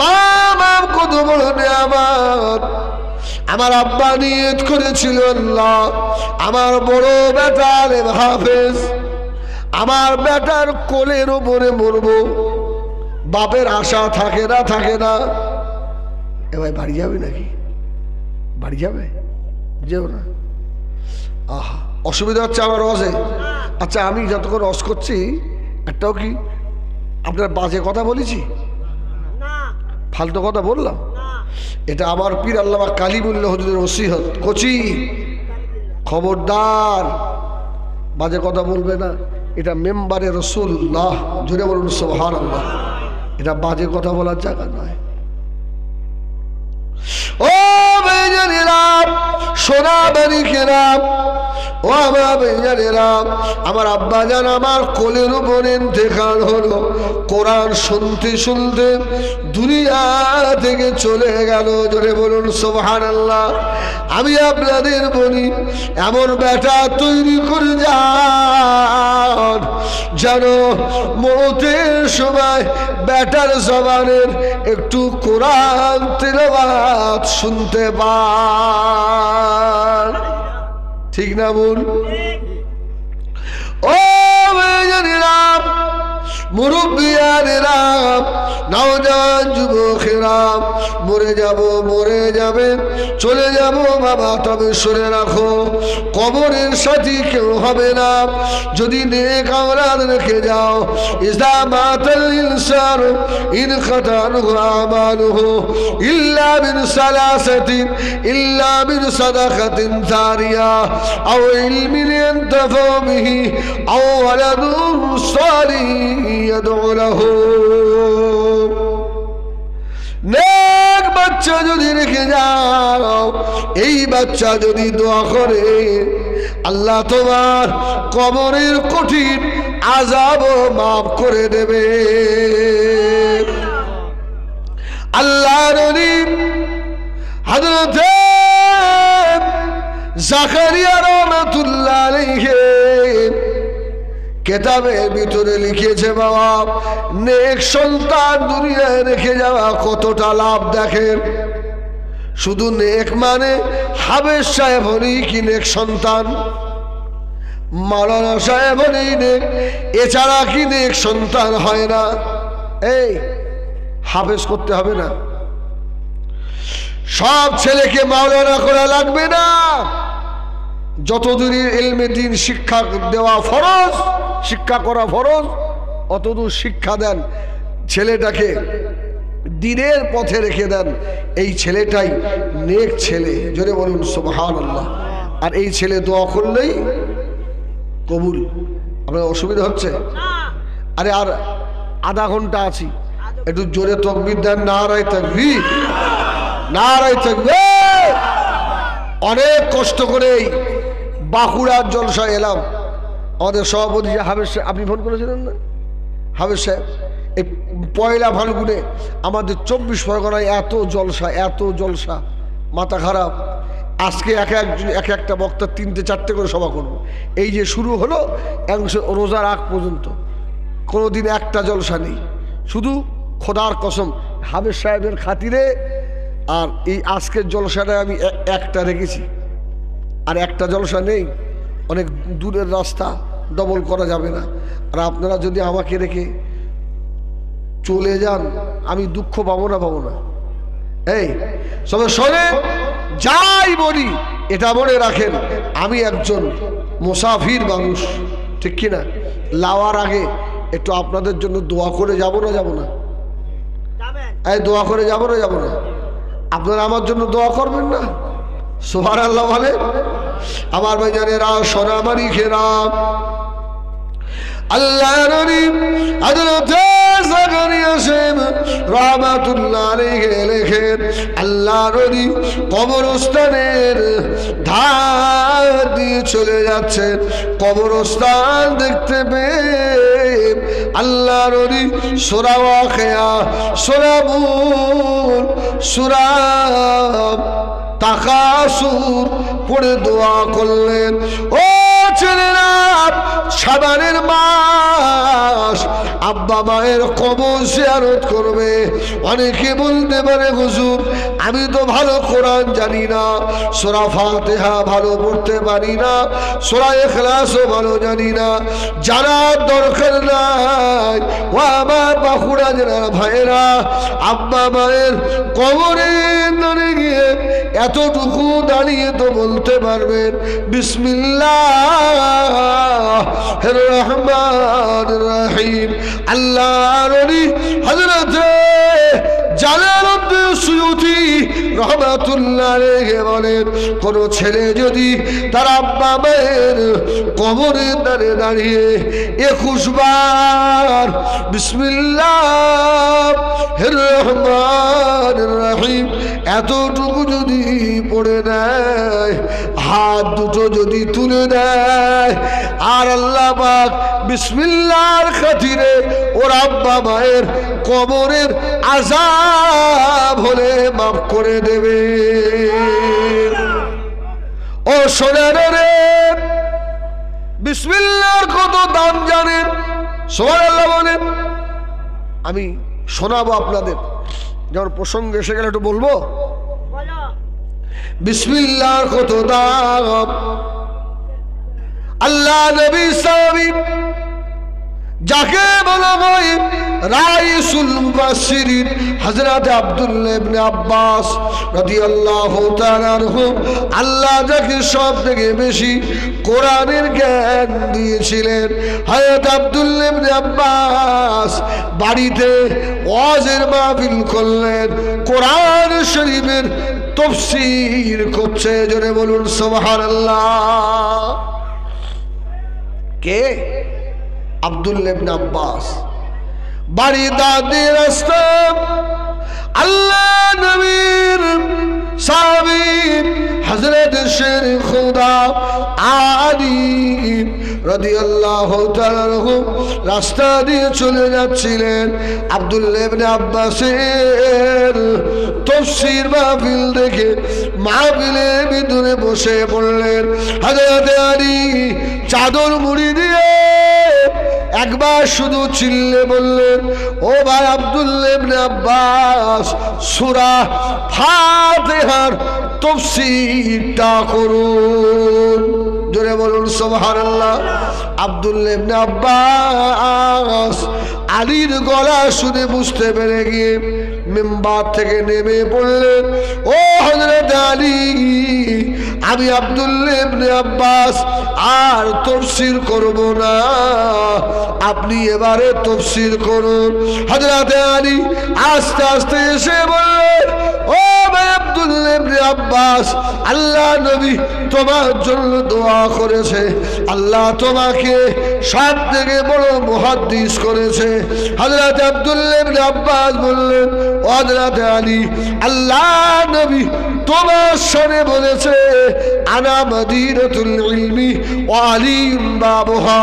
মা বাপ কত বড় নিয়ামত। আমার আব্বা নিয়ত করেছিল, আল্লাহ আমার বড় বেটার হাফেজ, আমার বেটার কোলের উপরে মরবো। বাপের আশা থাকে না, থাকে না। এ ভাই বাড়ি যাবে নাকি? বাড়ি যাবে? যেও না। আহা, অসুবিধা হচ্ছে আমার রসে। আচ্ছা, আমি যতক্ষণ রস করছি একটাও কি আপনার বাজে কথা বলেছি? ফালতু কথা বললাম? এটা আমার পীর আল্লামা কালিমুল্লাহ হুজুরের ওসিয়ত। কচি খবরদার, বাজে কথা বলবে না। এটা মেম্বারে রাসূলুল্লাহ, জুড়ে বলুন সুবহানাল্লাহ। এটা বাজে কথা বলার জায়গা নয়। ও ভাইজানেরা, সোনা বাড়িকেরা, ও আমার ভাইজানেরা, আমার আব্বা জান আমার কোলের উপর ইন্তেকাল হলো। কোরআন শুনতে শুনতে দুনিয়া থেকে চলে গেল। জোরে বলুন সুবহানাল্লাহ। আমি আপনাদের বলি, এমন বেটা তৈরি করে যান যেন মওতের সময় বেটার জবানের একটু কোরআন তিলাওয়াত শুনতে পান। ঠিক না বল? ও ভাইজানেরা, মুরব্বিয়ানেরা, নওজওয়ান যুবকেরা, মরে যাব, মরে যাবে, চলে যাব বাবা, তবে শুনে রাখো কবরের সাথী কেউ হবে না যদি নেক আমল রেখে যাও। ইযা মাতাল ইনসানু ইনকাতা আনহু আমালুহু ইল্লা মিন সালাসাতিন, ইল্লা মিন সাদাকাতিন জারিয়া আও ইলমিন ইয়ানতাফাউ বিহি আও ওয়ালাদুন সালিহ ইয়াদউ লাহু। নেক বাচ্চা যদি রেখে যাও, এই বাচ্চা যদি দোয়া করে, আল্লাহ তোমার কবরের কঠিন আযাবও মাফ করে দেবে। আল্লাহর নবী হযরত জাকারিয়া রাহমাতুল্লাহ আলাইহি কেতাবের ভিতরে লিখেছে, বাবা নেক সন্তান দুনিয়ায় রেখে যাওয়া কতটা লাভ দেখেন। শুধু নেক মানে হাফেজ সাহেব হলেই কি নেক সন্তান? মাওলানা সাহেব হলেই নেক, এছাড়া কি নেক সন্তান হয় না? এই হাফেজ করতে হবে না, সব ছেলেকে মাওলানা করা লাগবে না। যতদূর ইলমে দ্বীন শিক্ষা দেওয়া ফরজ, শিক্ষা করা ফরজ, অতদূর শিক্ষা দেন, ছেলেটাকে দ্বীনের পথে রেখে দেন। এই ছেলেটাই নেক ছেলে। জোরে বলুন সুবহানাল্লাহ। আর এই ছেলে দোয়া করলেই কবুল। আপনার অসুবিধা হচ্ছে? আরে আর আধা ঘন্টা আছি, একটু জোরে তাকবীর দেন। নারায়ে তাকবীর, নারায়ে তাকবীর। অনেক কষ্ট করে বাঁকুড়ার জলসায় এলাম। আমাদের সভাপতি হাফেজ সাহেব, আপনি ফোন করেছিলেন না? হাফেজ সাহেব, এই পয়লা ফাল্গুনে আমাদের 24 পরগনায় এত জলসা, এত জলসা, মাথা খারাপ। আজকে এক একটা বক্তা 3-4টে করে সভা করব। এই যে শুরু হলো, রোজার আগ পর্যন্ত কোনোদিন একটা জলসা নেই। শুধু খোদার কসম হাফেজ সাহেবের খাতিরে। আর এই আজকের জলসাটা আমি একটা রেখেছি, আর একটা জলসা নেই। অনেক দূরের রাস্তা, ডবল করা যাবে না। আর আপনারা যদি আমাকে রেখে চলে যান, আমি দুঃখ পাবো না, পাবো না। এই সবে শোনে যাই বলি, এটা মনে রাখেন, আমি একজন মুসাফির মানুষ, ঠিক কিনা? লাওয়ার আগে একটু আপনাদের জন্য দোয়া করে যাব না, যাব না? এই দোয়া করে যাব না, যাব না? আপনারা আমার জন্য দোয়া করবেন না? সুবহানাল্লাহ বলে। আমার ভাইজানেরা, সোনামারি খেরা, আল্লাহ নবী হযরত জাকারিয়া সাহেব রাহমাতুল্লাহ আলাইহি লেখেন, আল্লাহ নবী কবরস্থানের ধার দিয়ে চলে যাচ্ছেন। কবরস্থান দেখতে পেয়ে আল্লাহ নবী সূরা ওয়াকিয়া, সূরা মুন, সূরা তাকাসুর পড়ে দোয়া করলেন। ও ছেলেরা, শাবানের মাস আব্বা মায়ের কবর জিয়ারত করবে। অনেকে বলতে পারে হুজুর আমি তো ভালো কোরআন জানি না, সূরা ফাতিহা ভালো পড়তে পারি না, সূরা ইখলাসও ভালো জানি না। জানার দরকার নাই ও আমার বাঁকুড়া জেলার ভাইয়েরা, আব্বা মায়ের কবরে দাঁড়িয়ে গিয়ে এতটুকু দাঁড়িয়ে তো বলতে পারবেন বিসমিল্লাহির রহমানির রহিম। আল্লাহর ওলি হযরত জালালউদ্দিন সুয়ুতী রহমাতুল্লাহ আলাইহি বলেন, কোন ছেলে যদি তার আব্বা মায়ের কবরে দাঁড়িয়ে 21 বার বিসমিল্লাহির রহমানির রহিম এতটুকু যদি পড়ে নেয়, হাত দুটো যদি তুলে নেয়, আর আল্লাহ পাক বিসমিল্লাহর খাতিরে ওর আব্বা মায়ের কবরের আযাব হলে মাফ করে দেবে। ও সোনার রে, বিসমিল্লাহর কত দাম জানেন? সুবহানাল্লাহ বলেন। আমি শোনাবো আপনাদের, যখন প্রসঙ্গ এসে গেলে একটু বলবো। বিসমিল্লাহর কত দাম। আল্লাহ নবী সাহাবী যাকে বলা হয় রাইসুল মুফাসসিরিন হযরত আব্দুল্লাহ ইবনে আব্বাস রাদিয়াল্লাহু তাআলা আনহু, আল্লাহ যাকে সবথেকে বেশি কোরআনের জ্ঞান দিয়েছিলেন, হযরত আব্দুল্লাহ ইবনে আব্বাস বাড়িতে ওয়াজের মাহফিল করলেন, কোরআন শরীফের তাফসীর করছে। জোরে বলুন সুবহানাল্লাহ। কে? আব্দুল্লাহ ইবনে আব্বাস। বাড়ি দাদি রাস্তা আল্লাহ নবীর সাহাবী হযরত শের খুদা আলী রাদিয়াল্লাহু তাআলা আনহু রাস্তা দিয়ে চলে যাচ্ছিলেন। আব্দুল্লাহ ইবনে আব্বাসের তাফসীর মাহফিল দেখে মাহফিলের ভিতরে বসে পড়লেন। হযরত আলী চাদর মুড়ি দিয়ে একবার শুধু চিল্লে বললেন, ও ভাই আব্দুল্লাহ ইবনে আব্বাস, সূরা ফাতিহার তাফসীরটা করুন। জোরে বলুন সুবহানাল্লাহ। আব্দুল্লাহ ইবনে আব্বাস আলীর গলা শুনে বুঝতে পেরে গিয়ে মিম্বার থেকে নেমে পড়লেন, ও হযরত আলী, আমি আব্দুল্লাহ ইবনে আব্বাস আর তাফসীর করব না, আপনি এবারে তাফসীর করুন। হযরত আলী আস্তে আস্তে এসে বললেন, ও ভাই আব্দুল্লাহ ইবনে আব্বাস, আল্লাহ নবী তোমার জন্য দোয়া করেছে, আল্লাহ তোমাকে সবথেকে বড় মুহাদ্দিস করেছে। হযরত আব্দুল্লাহ ইবনে আব্বাস বললেন, ও হযরত আলী, আল্লাহ নবী তোমার সামনে বলেছে, আনা মদিনাতুল ইলমি ওয়া আলিয়ুন বাবুহা,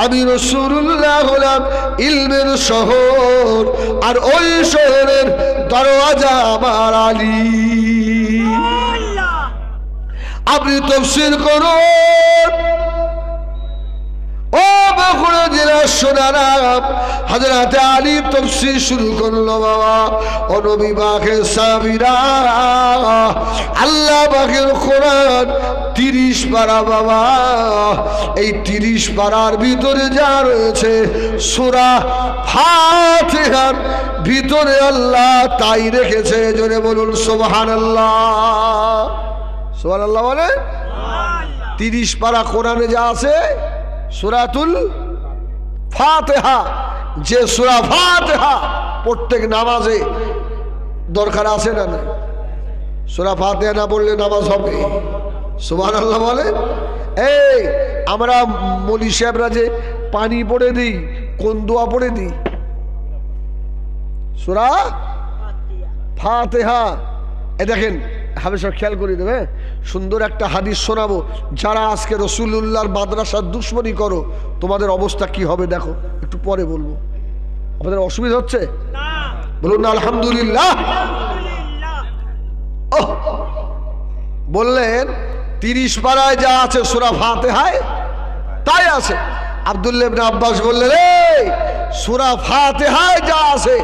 আমি রাসূলুল্লাহ হলাম ইলমের শহর, আর ওই শহরের দরওয়াজা আমার আলী। আপনি তাফসীর করুন। ও বাঁকুড়া জেলার সোনারা, হযরত আলী তাফসীর শুরু করলো। বাবা ও নবী পাকের সাহাবীরা, আল্লাহ পাকের কোরআন 30 পারা। বাবা এই 30 পারার ভিতরে যা রয়েছে সূরা ফাতিহার ভিতরে আল্লাহ তাই রেখেছে। জোরে বলুন সুবহানাল্লাহ। সুবহানাল্লাহ বলে 30 পারা কোরআনে যা আছে সূরাতুল ফাতিহা, যে সূরা ফাতিহা প্রত্যেক নামাজে দরকার আছে না? সূরা ফাতিহা না পড়লে নামাজ হবে? সুবহানাল্লাহ বলে। এই আমরা মৌলী সাহেবরা যে পানি পড়ে দিই, কোন দোয়া পড়ে দিই? সূরা ফাতিহা। এ দেখেন হামেশা খেয়াল করে দেবে, সুন্দর একটা হাদিস শোনাবো। যারা আজকে রাসূলুল্লাহর মাদ্রাসার দুশমনি করো, তোমাদের অবস্থা কি হবে দেখো, একটু পরে বলবো। আপনাদের অসুবিধা হচ্ছে? বলুন না আলহামদুলিল্লাহ। বললেন 30 পারায় যা আছে সূরা ফাতিহায় তাই আছে। আব্দুল্লাহ ইবনে আব্বাস বললেন, এই সূরা ফাতিহায় যা আছে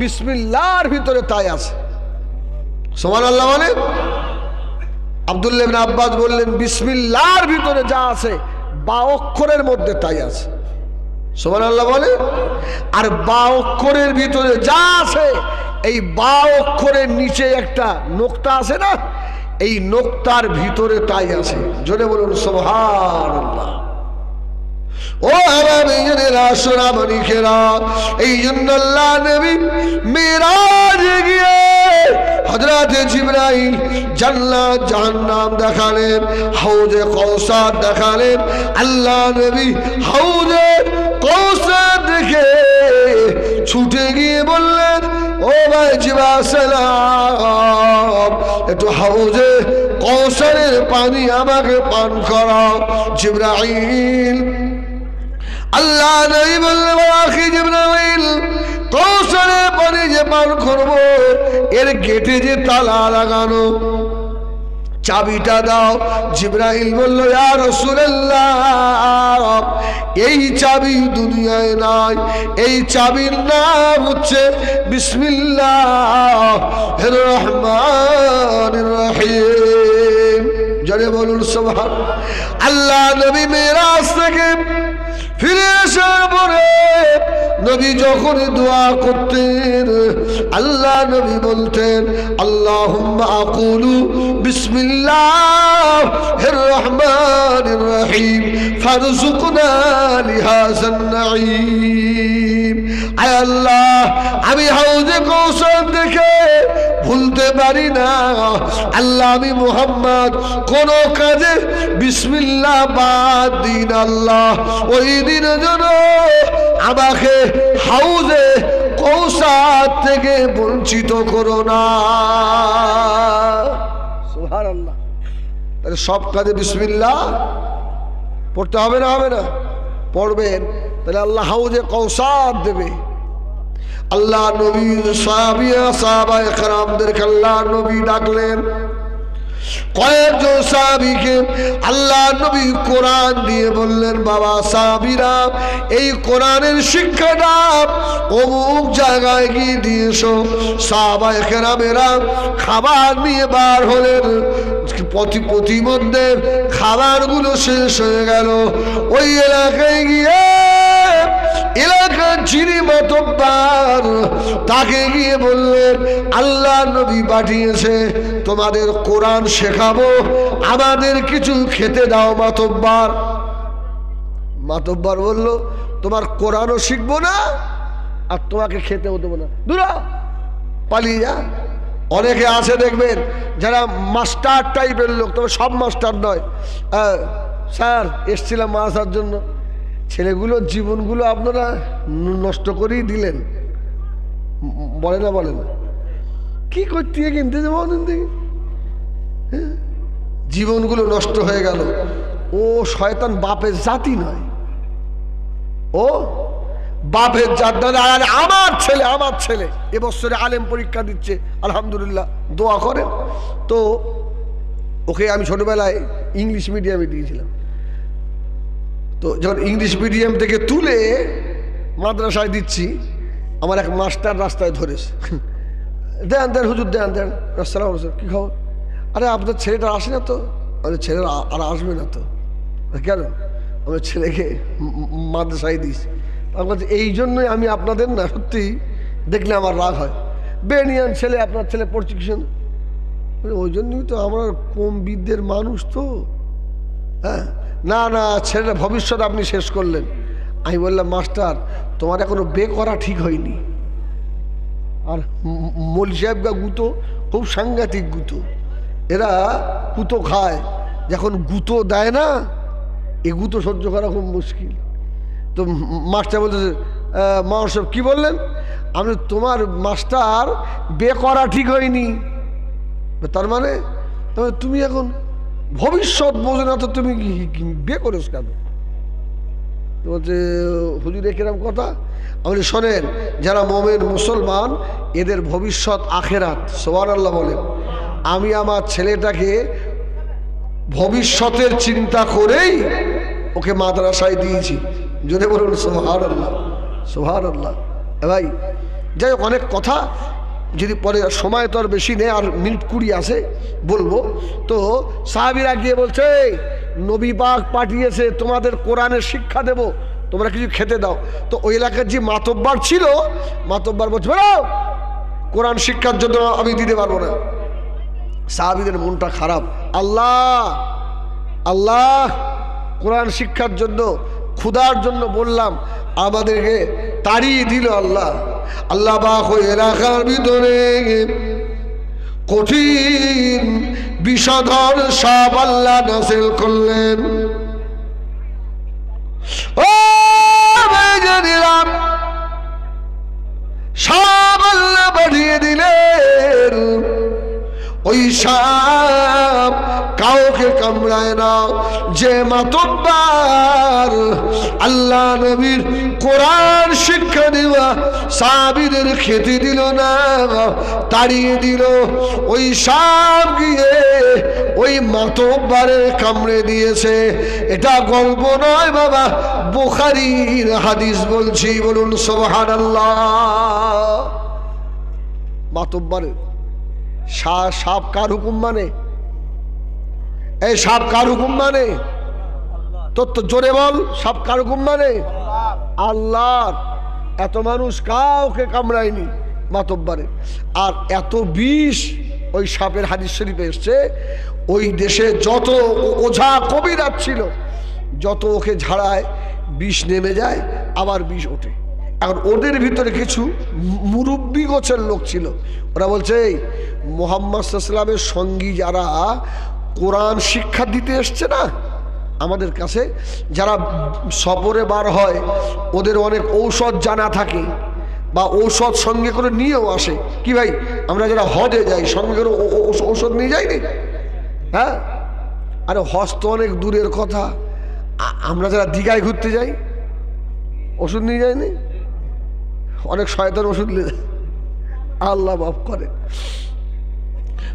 বিসমিল্লাহর ভিতরে তাই আছে। সুবহানাল্লাহ। মানে আব্দুল্লাহ ইবনে আব্বাস বললেন বিসমিল্লাহর ভিতরে যা আছে 12 অক্ষরের মধ্যে তাই আছে। সুবহানাল্লাহ। বলে আর 12 অক্ষরের ভিতরে যা আছে এই 12 অক্ষরের নিচে একটা নোক্তা আছে না, এই নোক্তার ভিতরে তাই আছে। জোরে বলুন সুবহানাল্লাহ। ও আমার মেয়েরা সোনামণি খেরা, এই জন্য আল্লাহ নবী মিরাজে গিয়ে হযরতে জিবরাইল জান্নাত জাহান্নাম দেখালেন, হাউজে কাউসার দেখালেন। আল্লাহ নবী হাউজে কাউসার দেখে ছুটে গিয়ে বললেন, ও ভাই জিবরাইল সালাম, একটু হাউজে কাউসারের পানি আমাকে পান করাও। জিবরাইল আল্লাহ নবী বললেন, আখি জিবরাইল, কাউসারের পানি যে পান করব এর গেটে যে তালা লাগানো, চাবিটা দাও। জিবরাইল বলল, ইয়া রাসূলুল্লাহ, এই চাবি দুনিয়ায় নাই, এই চাবির নাম হচ্ছে বিসমিল্লাহির রহমানির রহিম। জোরে বলুন সুবহানাল্লাহ। আল্লাহ নবী মেরাজ থেকে ফিরে আসার পরে নবী যখন দোয়া করতেন, আল্লাহ নবী বলতেন, আল্লাহুম্মা আকুলু বিসমিল্লাহির রহমানির রহিম ফারযুকনা লিহাযান নাঈম। আয় আল্লাহ, আমি হাউজে কাউসার দেখে ভুলতে পারি না। আল্লাহ, আমি মুহাম্মদ কোন কাজে বিসমিল্লাহ বাদ দিন। আল্লাহ, ওই দিনের জন্য আমাকে হাউজে কাউসার থেকে বঞ্চিত করো না। সুবহানাল্লাহ। তাহলে সব কাজে বিসমিল্লাহ পড়তে হবে না? হবে না? পড়বেন, তাহলে আল্লাহ হাউজে কাউসার দেবে। আল্লাহ নবী সাহাবায়ে কেরামদেরকে আল্লাহ নবী ডাকলেন। কয়েকজন সাহাবীকে আল্লাহ নবী কোরআন দিয়ে বললেন, বাবা সাহাবীরা, এই কোরআনের শিক্ষাটা অমুক জায়গায় গিয়ে দিয়েছো। সাহাবায়ে কেরামেরা খাবার নিয়ে বার হলেন। প্রতিমধ্যে খাবারগুলো শেষ হয়ে গেল। ওই এলাকায় গিয়ে এলাকার যিনি মাতব্বর তাকে গিয়ে বললেন, আল্লাহ নবী পাঠিয়েছে তোমাদের কোরআন শেখাবো, আমাদের কিছু খেতে দাও মাতব্বর। মাতব্বর বলল, তোমার কোরআনও শিখবো না আর তোমাকে খেতেও দেবো না, দূরা পালিয়ে যা। অনেকে আছে দেখবেন যারা মাস্টার টাইপের লোক, তবে সব মাস্টার নয়। স্যার এসছিলাম মারার জন্য, ছেলেগুলোর জীবনগুলো আপনারা নষ্ট করেই দিলেন। বলে না? বলে না? কি করতে কিনতে যাবো জীবনগুলো নষ্ট হয়ে গেল। ও শয়তান বাপের জাতি নয়, ও বাপের জাত নয়। আর আমার ছেলে এবছরে আলেম পরীক্ষা দিচ্ছে, আলহামদুলিল্লাহ, দোয়া করেন। তো ওকে আমি ছোটবেলায় ইংলিশ মিডিয়ামে দিয়েছিলাম। তো যখন ইংলিশ মিডিয়াম থেকে তুলে মাদ্রাসায় দিচ্ছি, আমার এক মাস্টার রাস্তায় ধরেছে, দেন দেন হুজুর, দেন দেন। আসসালামু আলাইকুম, কী খবর? আরে আপনার ছেলেটা আসে না তো? আমাদের ছেলেরা আর আসবে না তো? কেন? আমার ছেলেকে মাদ্রাসায় দিস। আমার কাছে এই জন্যই আমি আপনাদের না, সত্যি দেখলে আমার রাগ হয়। বেনিয়ান ছেলে, আপনার ছেলে পড়ছে কি? ওই জন্যই তো আমরা কম বিদ্যের মানুষ তো। হ্যাঁ, না না, ছেলেটা ভবিষ্যৎ আপনি শেষ করলেন। আমি বললাম, মাস্টার তোমার এখনো বে করা ঠিক হয়নি। আর মৌলী সাহেবগা গুঁতো খুব সাংঘাতিক গুঁতো, এরা গুঁতো খায়, যখন গুঁতো দেয় না, এ গুঁতো সহ্য করা খুব মুশকিল। তো মাস্টার বলতেছে, মাস্টার সাহেব কী বললেন? আমি তোমার মাস্টার বে করা ঠিক হয়নি। তার মানে তুমি এখন ভবিষ্যৎ বোঝো না, তো তুমি বে করেছ কেন? বলছে, হুজুর কিরম কথা? আমি শোনেন, যারা মোমেন মুসলমান এদের ভবিষ্যৎ আখেরাত। সুবহানাল্লাহ বলেন। আমি আমার ছেলেটাকে ভবিষ্যতের চিন্তা করেই ওকে মাদ্রাসায় দিয়েছি। যদি বলুন সুবহানাল্লাহ। সুবহানাল্লাহ। ভাই যাই হোক, অনেক কথা, যদি পরে সময় তো আর বেশি নেই, আর মিনিট 20 আছে বলবো। তো সাহাবীরা গিয়ে বলছে, নবী পাক পাঠিয়েছে তোমাদের কোরআনের শিক্ষা দেব, তোমরা কিছু খেতে দাও। তো ওই এলাকার যে মাতব্বার ছিল, মাতব্বার বলছে কোরআন শিক্ষার জন্য আমি দিতে পারবো না। সাহাবীদের মনটা খারাপ, আল্লাহ আল্লাহ কোরআন শিক্ষার জন্য, ক্ষুধার জন্য বললাম, আমাদেরকে তাড়িয়ে দিল। আল্লাহ আল্লাহ পাক ওই এলাকার ভিতরে কঠিন বিষধর সাপ আল্লাহ নাযিল করলেন। ও ভাইজানেরা, সাপ আল্লাহ পাঠিয়ে দিলেন। ওই সাপ কাউকে কামড়ায় না। যে মাতব্বার আল্লাহ নবীর কোরআন শিক্ষা দেওয়া সাহাবীদের খেতে দিল না, তাড়িয়ে দিল, ওই সাপ গিয়ে ওই মাতব্বারের কামড়ে দিয়েছে। এটা গল্প নয় বাবা, বুখারীর হাদিস বলছি, বলুন সুবহানাল্লাহ। মাতব্বারের সাপ কার হুকুম মানে? এই সাপ কার হুকুম মানে? তোর তো জোরে বল, সাপ কার হুকুম মানে? আল্লাহর। এত মানুষ কাউকে কামড়ায়নি মাতব্বারে, আর এত বিষ ওই সাপের। হাদিস শরীফে এসছে, ওই দেশে যত ওঝা কবিরাজ ছিল, যত ওকে ঝাড়ায় বিষ নেমে যায়, আবার বিষ ওঠে। এখন ওদের ভিতরে কিছু মুরব্বি গোছের লোক ছিল, ওরা বলছে এই মুহাম্মদ সাল্লাল্লাহু আলাইহি ওয়াসাল্লামের সঙ্গী যারা কোরআন শিক্ষা দিতে এসছে না আমাদের কাছে, যারা সফরে বার হয়, ওদের অনেক ঔষধ জানা থাকে, বা ঔষধ সঙ্গে করে নিয়েও আসে। কি ভাই, আমরা যারা হজে যাই সঙ্গে করে ঔষধ নিয়ে যাইনি? হ্যাঁ, আরে হজ তো অনেক দূরের কথা, আমরা যারা দীঘায় ঘুরতে যাই ওষুধ নিয়ে যায়নি? অনেক শয়তান ওষুধ নিয়ে যায়, আল্লাহ মাফ করে।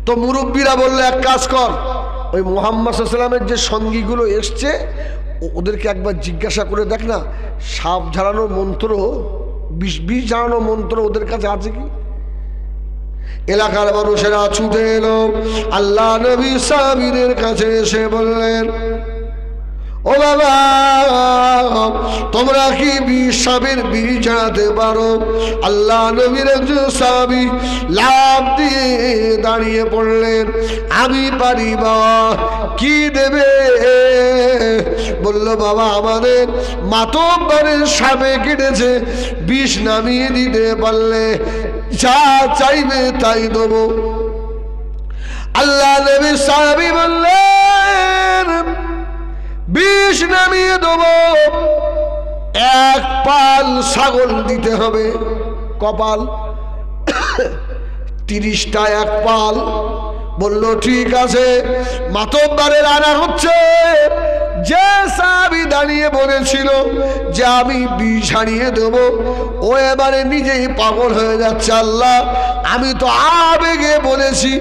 তো মুরব্বীরা বললে এক কাজ কর, ওই মুহাম্মদ সাল্লাল্লাহু আলাইহি ওয়াসাল্লামের যে সঙ্গীগুলো এসছে ওদেরকে একবার জিজ্ঞাসা করে দেখ না, সাপ ঝাড়ানোর মন্ত্র, বিষ ঝাড়ানোর মন্ত্র ওদের কাছে আছে কি? এলাকার মানুষেরা ছুটে এলো, আল্লাহ নবী সাহাবীদের কাছে এসে বললেন, ও বাবা, তোমরা কি সাপের বিষ ঝাড়াতে পারো? আল্লাহ নবীর একজন সাহাবী লাফ দিয়ে দাঁড়িয়ে পড়লেন, আমি পারি। বাবা কি দেবে? বলল, বাবা আমাদের মাতব্বরের সাপে কেটেছে, বিষ নামিয়ে দিতে পারলে যা চাইবে তাই দেবো। আল্লাহ নবীর সাহাবী বললেন, বিষ নামিয়ে দেবো, এক পাল ছাগল দিতে হবে। কপাল? 30টা এক পাল। বলল ঠিক আছে। মাতব্বরের আনা হচ্ছে, যে সাহাবী দাঁড়িয়ে বলেছিল যে আমি বিষ হারিয়ে দেবো, ও এবারে নিজেই পাগল হয়ে যাচ্ছে। আল্লাহ, আমি তো আবেগে বলেছি,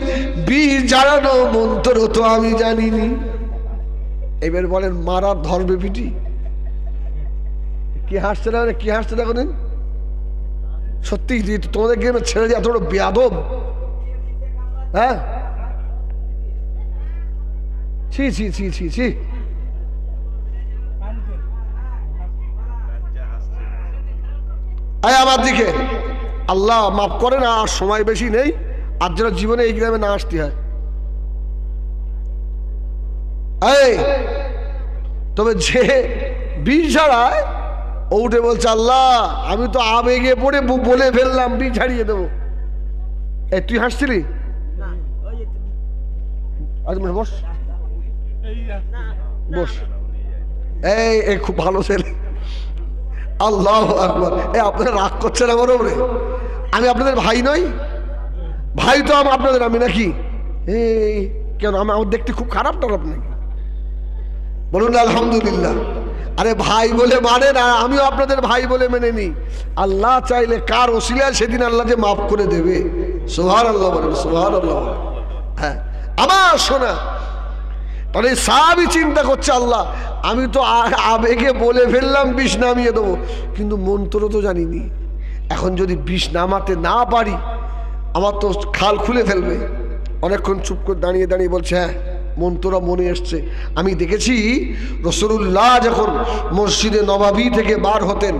বিষ ঝাড়ানো মন্ত্র তো আমি জানিনি। এবার বলেন মারার ধরবে পিটি? কি হাসছে না? কি হাসছে না? কোনদিন সত্যি তোমাদের গেমে ছেড়ে যায় এত বড় বেয়াদব? হ্যাঁ, ছি ছি ছি ছি ছি। আয় আমার দিকে, আল্লাহ মাফ করে না, আর সময় বেশি নেই, আর যেন জীবনে এই গ্রামে না আসতে হয়। তবে যে বিষ ঝাড়ায় ও উঠে বলছে, আল্লাহ আমি তো আবেগে পড়ে বলে ফেললাম, বিষ ঝাড়িয়ে দেবো। এই তুই হাসছিলি? বস বস। এই খুব ভালো ছেলে, আল্লাহু আকবার। আপনারা রাগ করছেন আমার উপরে? আমি আপনাদের ভাই নই? ভাই তো আপনাদের আমি নাকি? এই কেন আমার দেখতে খুব খারাপ টারাপ নাকি? বলুন আলহামদুলিল্লাহ। আরে ভাই বলে মানে না, আমিও আপনাদের ভাই বলে মেনে নিই। আল্লাহ চাইলে কার ওসিলায় সেদিন আল্লাহ যে মাফ করে দেবে। সুবহানাল্লাহ বলেন, সুবহানাল্লাহ। হ্যাঁ আমার শোনা, তাহলে সাহাবী চিন্তা করছে, আল্লাহ আমি তো আবেগে বলে ফেললাম বিষ নামিয়ে দেবো, কিন্তু মন্ত্র তো জানিনি। এখন যদি বিষ নামাতে না পারি আমার তো খাল খুলে ফেলবে। অনেকক্ষণ চুপ করে দাঁড়িয়ে দাঁড়িয়ে বলছে, হ্যাঁ মন্ত্রটা মনে এসছে। আমি দেখেছি রাসূলুল্লাহ যখন মসজিদে নবাবী থেকে বার হতেন,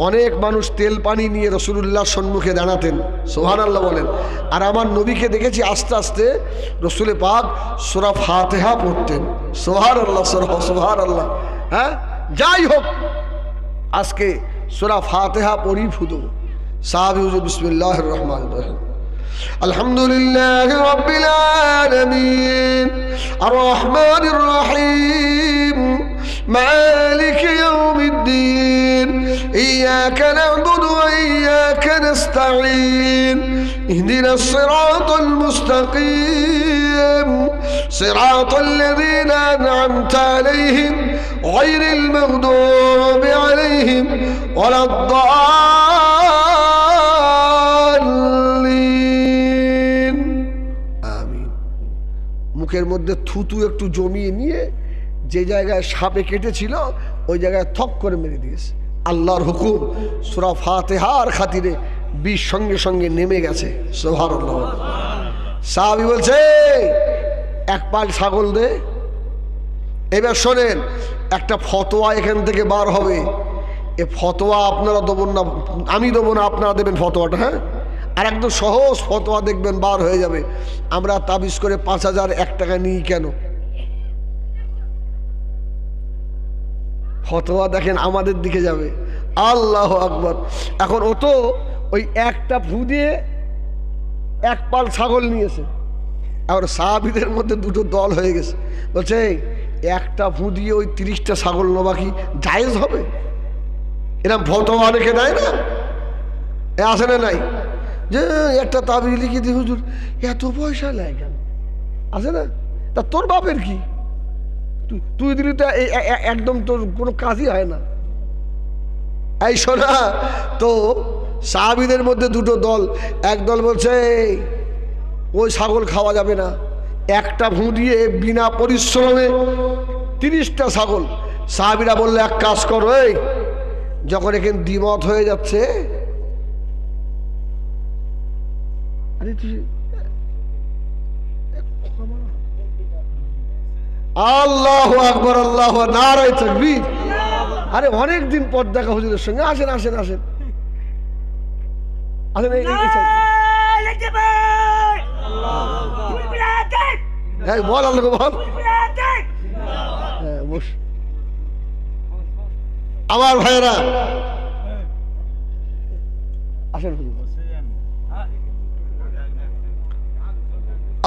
অনেক মানুষ তেল পানি নিয়ে রাসূলুল্লাহর সম্মুখে দাঁড়াতেন, সুবহানাল্লাহ বলেন। আর আমার নবীকে দেখেছি আস্তে আস্তে রাসূলে পাক সূরা ফাতিহা পড়তেন, সুবহানাল্লাহ সুবহানাল্লাহ। হ্যাঁ যাই হোক, আজকে সূরা ফাতিহা পড়ি ফুদো। সাহাবী হুজুর বিসমিল্লাহির রহমানির রহিম। আলহামদুলিল্লাহি রাব্বিল আলামিন আর রহমানির রহিম মালিকি ইয়াউমিদ্দিন ইয়াকা না'বুদু ওয়া ইয়াকা নাস্তাঈন ইহদিনাস সিরাতাল মুস্তাকিম সিরাতাল লাযীনা আন'আমতা আলাইহিম গায়রিল মাগদুবি আলাইহিম ওয়ালাদ মুখের মধ্যে থুতু একটু জমিয়ে নিয়ে যে জায়গায় সাপে কেটেছিল ওই জায়গায় থক করে মেরে দিয়েছে। আল্লাহর হুকুম, সূরা ফাতিহার খাতিরে বিষ সঙ্গে সঙ্গে নেমে গেছে, সুবহানাল্লাহ। সাহাবী বলছে, এক পাল ছাগল দে। এবার শোনেন, একটা ফতোয়া এখান থেকে বার হবে। এ ফতোয়া আপনারা দেবেন না, আমি দেবো না, আপনারা দেবেন ফতোয়াটা। হ্যাঁ, আর একদম সহজ ফতোয়া দেখবেন বার হয়ে যাবে। আমরা তাবিজ করে ৫,০০০ টাকা নিই কেন? ফতোয়া দেখেন আমাদের দিকে যাবে। আল্লাহু আকবার। এখন ও তো ওই একটা ফু দিয়ে এক পাল ছাগল নিয়েছে। আর সাহাবীদের মধ্যে দুটো দল হয়ে গেছে, বলছে একটা ফু দিয়ে ওই ৩০টা ছাগল নেওয়া কি জায়েজ হবে? এরকম ফতোয়া অনেকে দেয় না, এ আসে না নাই? যে একটা তাবিজ লিখে দিই হুজুর, এত পয়সা নেয় কেন? আছে না? তা তোর বাপের কি? তুই দিলি তো একদম তোর কোনো কাজই হয় না। এই শোনা তো, সাহাবীদের মধ্যে দুটো দল। এক দল বলছে ওই ছাগল খাওয়া যাবে না, একটা ভুঁ দিয়ে বিনা পরিশ্রমে ৩০টা ছাগল। সাহাবীরা বললে এক কাজ করো, এই যখন এখানে দ্বিমত হয়ে যাচ্ছে, আল্লাহু আকবার, আল্লাহু নারায়ে তাকবীর। আরে অনেক দিন পর দেখা হুজুরের সঙ্গে, আসেন আসেন আসেন আসেন। বল আল্লাহ বল। আমার ভাইয়েরা আসেন,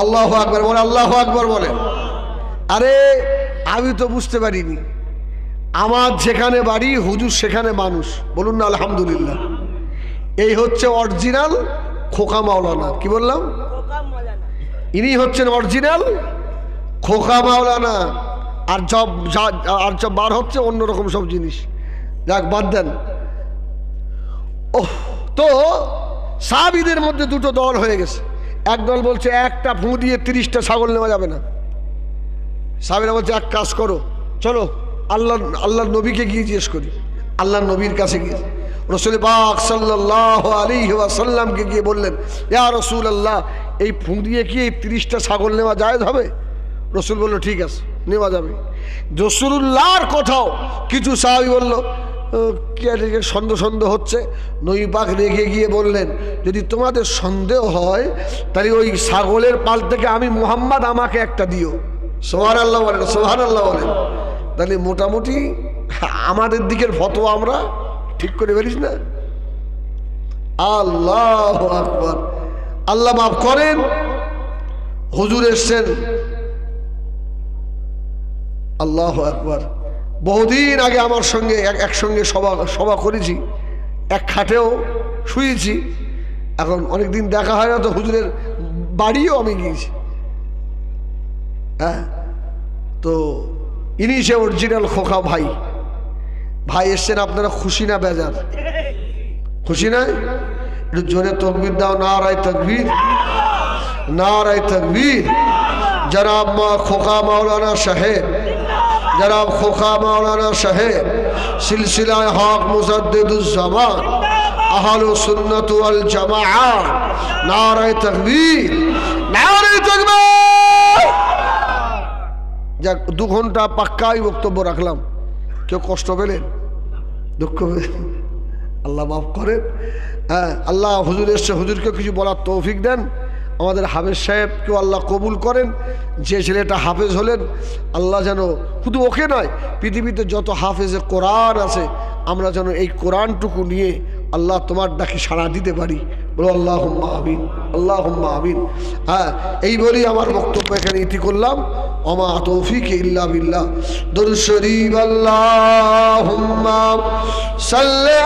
আল্লাহু আকবার বলে, আল্লাহু আকবার বলে। আরে আমি তো বুঝতে পারিনি, আমার যেখানে বাড়ি হুজুর সেখানে মানুষ, বলুন না আলহামদুলিল্লাহ। এই হচ্ছে অরিজিনাল খোকা মাওলানা। কি বললাম? ইনি হচ্ছেন অরিজিনাল খোকা মাওলানা। আর সব বার হচ্ছে অন্যরকম সব জিনিস। যাক বাদ দেন। ওহ, তো সাহাবীদের মধ্যে দুটো দল হয়ে গেছে। একদল বলছে একটা ফু দিয়ে ৩০টা ছাগল নেওয়া যাবে না। সাহাবীরা বলছে এক কাজ করো, চলো আল্লাহর নবীকে গিয়ে জিজ্ঞেস করি। আল্লাহর নবীর কাছে গিয়ে রাসূল পাক সাল্লাল্লাহু আলাইহি ওয়াসাল্লামকে গিয়ে বললেন, ইয়া রাসূলুল্লাহ, এই ফু দিয়ে কি এই 30টা ছাগল নেওয়া জায়েজ হবে? রাসূল বলল ঠিক আছে, নেওয়া যাবে। রাসূলুল্লাহর কথাও কিছু সাহাবী বলল সন্দেহ হচ্ছে। নবী পাক রেগে গিয়ে বললেন, যদি তোমাদের সন্দেহ হয় তাহলে ওই ছাগলের পাল থেকে আমি মুহাম্মদ আমাকে একটা দিও। সুবহানাল্লাহ বলেন, সুবহানাল্লাহ বলেন। তাহলে মোটামুটি আমাদের দিকের ফতোয়া আমরা ঠিক করে ফেলিস না। আল্লাহু আকবার, আল্লাহ মাফ করেন। হুজুর এসছেন, আল্লাহু আকবার। বহুদিন আগে আমার সঙ্গে একসঙ্গে সভা করেছি, এক খাটেও শুয়েছি। এখন অনেকদিন দেখা হয় না, তো হুজুরের বাড়িও আমি গিয়েছি। হ্যাঁ, তো ইনি সে অরিজিনাল খোকা ভাই। ভাই এসছেন, আপনারা খুশি না বেজার? খুশি নয়? একটু জোরে তাকবীর দাও। নারায়ে তাকবীর, নারায়ে তাকবীর। जनाब खोखा मौलाना साहेब, जनाब खोखा मौलाना साहेब सिलसिला हक मुजद्दिदुज़्ज़मान अहलु सुन्नत वल जमाआ, नारे तकबीर, नारे तकबीर। যাক 2 ঘন্টা পাক্কাই বক্তব্য রাখলাম, কেউ কষ্ট পেলেন, দুঃখ পেলেন, আল্লাহ মাফ করেন। হ্যাঁ, আল্লাহ হুজুর এসে হুজুরকে কিছু বলার তৌফিক দেন। আমাদের হাফেজ সাহেবকেও আল্লাহ কবুল করেন। যে ছেলেটা হাফেজ হলেন, আল্লাহ যেন শুধু ওকে নয়, পৃথিবীতে যত হাফেজে কোরআন আছে আমরা যেন এই কোরআনটুকু নিয়ে আল্লাহ তোমার ডাকে সাড়া দিতে পারি। বলো আল্লাহুম্মা আমিন, আল্লাহুম্মা আমিন। হ্যাঁ, এই বলেই আমার বক্তব্য এখানে ইতি করলাম। ওমা তৌফিক ইল্লা বিল্লাহ। দরুদ শরীফ আল্লাহুম্মা সাল্লি